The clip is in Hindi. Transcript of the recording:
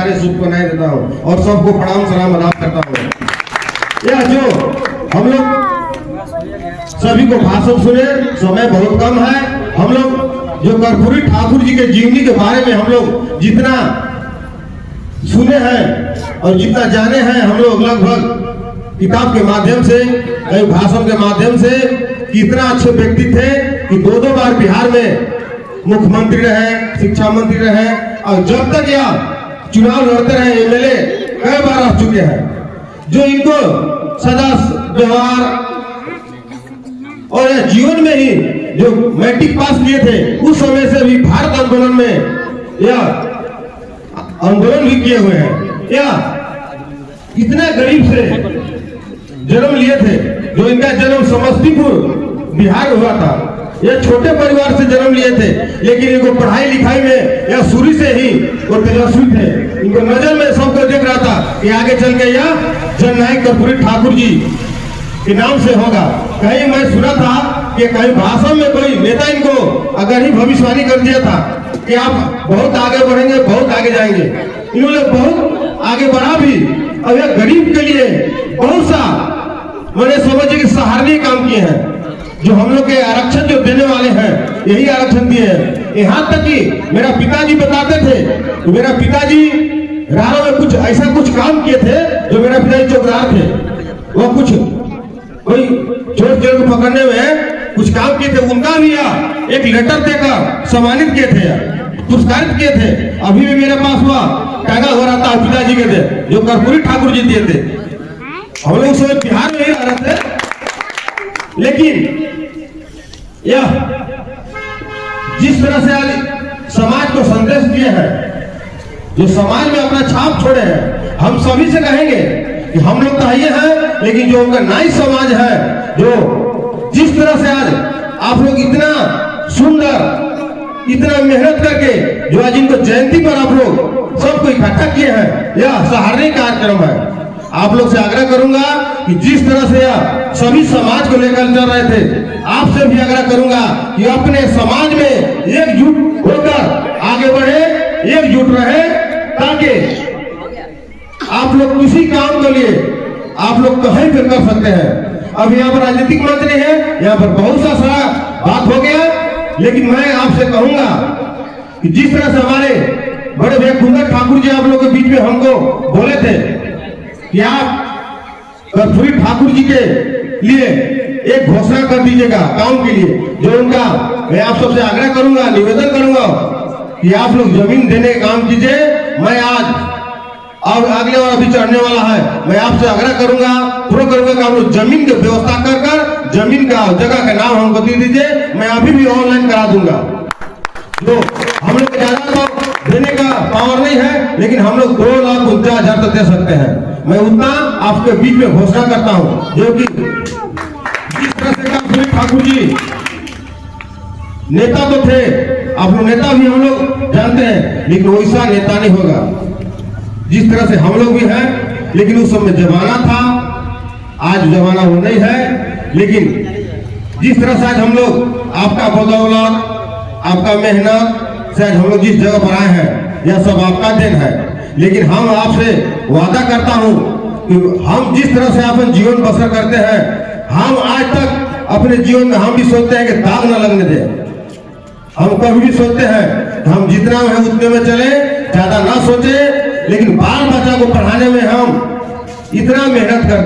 सारे शुभकामनाएं देता हूँ और सबको प्रणाम सलाम अदा करता हूँ। यह जो हम लोग सभी को भाषण सुने, समय बहुत कम है। हम लोग जो कर्पूरी ठाकुर जी के जीवनी के बारे में हम लोग जितना सुने हैं और जितना जाने हैं, हम लोग लगभग किताब के माध्यम से, कई भाषण के माध्यम से, कितना अच्छे व्यक्ति थे कि दो बार बिहार में मुख्यमंत्री रहे, शिक्षा मंत्री रहे और जब तक यह चुनाव लड़ते रहे एमएलए कई बार आ चुके हैं। जो इनको सदा व्यवहार और जीवन में ही जो मैट्रिक पास किए थे उस समय से भी भारत आंदोलन में यह आंदोलन भी किए हुए हैं। यह इतना गरीब से जन्म लिए थे, जो इनका जन्म समस्तीपुर बिहार हुआ था। यह छोटे परिवार से जन्म लिए थे, लेकिन इनको पढ़ाई लिखाई में यह शुरू से ही वो तेजस्वी थे। इनको नजर में सबको देख रहा था कि आगे चल के यह जननायक कर्पूरी ठाकुर जी के नाम से होगा। कहीं मैं सुना था कि कहीं भाषण में कोई नेता इनको अगर ही भविष्यवाणी कर दिया था कि आप बहुत आगे बढ़ेंगे, बहुत आगे जाएंगे। इन्होंने बहुत आगे बढ़ा भी और यह गरीब के लिए बहुत सा मैंने समझिए कि सराहनीय काम किए हैं। जो हम लोग के आरक्षण जो देने वाले हैं यही आरक्षण दिए हैं। यहाँ तक कि मेरा पिताजी बताते थे कि मेरा पिताजी रारों में कुछ ऐसा कुछ काम किए थे, जो मेरा पिताजी चौकीदार थे, वो कुछ कोई चोर चोर को पकड़ने में कुछ काम किए थे, उनका भी एक लेटर देकर सम्मानित किए थे, पुरस्कारित किए थे। अभी भी मेरे पास हुआ टांगा हो रहा था पिताजी के थे, जो कर्पूरी ठाकुर जी दिए थे। हम लोग सब बिहार में ही आ रहे थे, लेकिन यह जिस तरह से आज समाज को संदेश दिए हैं, जो समाज में अपना छाप छोड़े हैं, हम सभी से कहेंगे कि हम लोग तो ये हैं, लेकिन जो उनका नाई समाज है, जो जिस तरह से आज आप लोग इतना सुंदर, इतना मेहनत करके जो आज इनको जयंती पर आप लोग सबको इकट्ठा किए हैं, यह सराहनीय कार्यक्रम है। आप लोग से आग्रह करूंगा कि जिस तरह से यह सभी समाज को लेकर चल रहे थे, आपसे भी आग्रह करूंगा कि अपने समाज में एकजुट होकर आगे बढ़े, एकजुट रहे, ताकि आप लोग किसी काम के लिए आप लोग कहीं फिर कर सकते हैं। अब यहाँ पर राजनीतिक मंच नहीं है, यहाँ पर बहुत सा सारा बात हो गया, लेकिन मैं आपसे कहूंगा कि जिस तरह से हमारे बड़े भैया कुंदन ठाकुर जी आप लोग के बीच में हमको बोले थे कि आप कर्पूरी ठाकुर जी के लिए एक घोषणा कर दीजिएगा काम के लिए, जो उनका मैं आप सबसे आग्रह करूंगा, निवेदन करूंगा कि आप लोग जमीन देने का काम कीजिए। मैं आज और अगले और अभी चढ़ने वाला है, मैं आपसे आग्रह करूंगा, पूरा करूंगा कि आप लोग जमीन की व्यवस्था कर जमीन का जगह का नाम हमको दे दीजिए, मैं अभी भी ऑनलाइन करा दूंगा। जो हम लोग ज्यादा तो देने का पावर नहीं है, लेकिन हम लोग 2,49,000 तक दे सकते हैं। मैं उतना आपके बीच में घोषणा करता हूं, जो कि जिस तरह से कर्पूरी ठाकुर जी नेता तो थे, आप लोग नेता भी हम लोग जानते हैं, लेकिन वैसा नेता नहीं होगा जिस तरह से हम लोग भी हैं। लेकिन उस समय जमाना था, आज जमाना वो नहीं है। लेकिन जिस तरह से आज हम लोग आपका बदौलत, आपका मेहनत से आज हम लोग जिस जगह पर आए हैं, यह सब आपका देन है। लेकिन हम आपसे वादा करता हूं कि हम जिस तरह से अपन जीवन बसर करते हैं, हम आज तक अपने जीवन में हम भी सोचते हैं कि दाग न लगने दें। हम कभी भी सोचते हैं कि हम जितना है उतने में चले, ज्यादा ना सोचे, लेकिन बाल बच्चा को पढ़ाने में हम इतना मेहनत करते हैं।